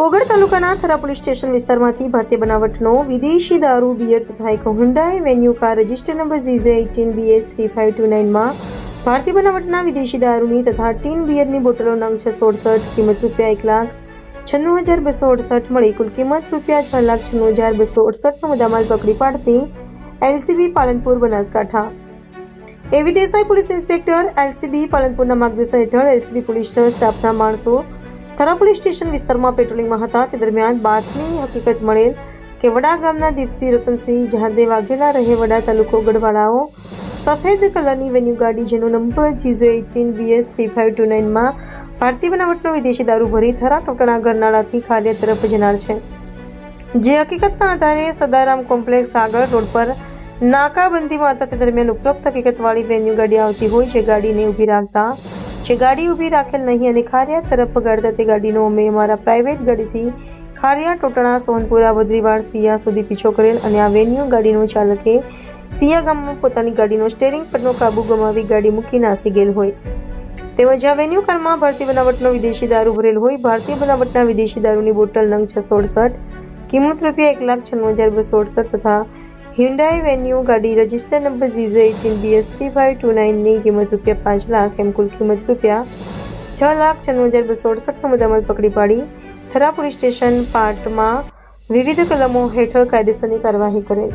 ઓગળ તાલુકાના Thara police station વિસ્તારમાંથી ભારતીય બનાવટનો વિદેશી દારૂ બિયર તથા એક Hyundai venue car register number ZZ18BS3529 માં ભારતીય બનાવટના વિદેશી દારૂની તથા ટીન બિયરની બોટલો નંગ 668 કિંમત ₹1,96,268 મળી કુલ કિંમત ₹6,96,268 મુદ્દામાલ પકડી પાડતી LCB પાલનપુર બનાસકાંઠા એવી દેસાઈ પોલીસ ઇન્સ્પેક્ટર LCB પાલનપુરના માર્ગદર્શન હેઠળ LCB પોલીસ સ્ટાફના માણસો થરા પોલીસ સ્ટેશન વિસ્તારમાં પેટ્રોલિંગમાં હતા તે દરમિયાન બાતમી હકીકત મળેલ કે વડા ગામના દીપસિંહ રતનસિંહ જહાદે વાઘેલા રહે વડા તાલુકો ગઢવાડાઓ સફેદ કલરની વેન્યુ ગાડી જેનો નંબર ZZ18BS3529 માં ભારતીય બનાવટનો વિદેશી દારૂ ભરી થરા ટોટણા ગરનાળાથી ખાડિયા તરફ જનાર છે, જે હકીકતના આધારે સદારામ કોમ્પ્લેક્સ આગળ રોડ પર નાકાબંધીમાં હતા તે દરમિયાન ઉપરોક્ત હકીકતવાળી વેન્યુ ગાડી આવતી હોય જે ગાડી ઊભી રાખેલ નહીં અને ખારિયા તરફ ગાડતા તે ગાડીનો અમે અમારા પ્રાઇવેટ ગાડીથી ખારિયા ટોટણા સોનપુરા બદ્રીવાડ સિયા સુધી પીછો કરેલ અને આ વેન્યુ ગાડીનો ચાલકે સિયા ગામમાં પોતાની ગાડીનો સ્ટેરિંગ પરનો કાબુ ગુમાવી ગાડી મૂકી નાસી ગયેલ હોય તેમજ આ વેન્યુ કારમાં ભારતીય બનાવટનો વિદેશી દારૂ ભરેલ હોય ભારતીય બનાવટના વિદેશી દારૂની બોટલ નંગ 668 કિંમત ₹1,96,268 તથા હ્યુન્ડાઈ વેન્યુ ગાડી રજિસ્ટર નંબર ZZ18BS3529 ની કિંમત ₹5 લાખ એમ કુલ કિંમત ₹6,96,268 મુદ્દામાલ પકડી પાડી થરા પોલીસ સ્ટેશન પાટમાં વિવિધ કલમો હેઠળ કાયદેસરની કાર્યવાહી કરેલ।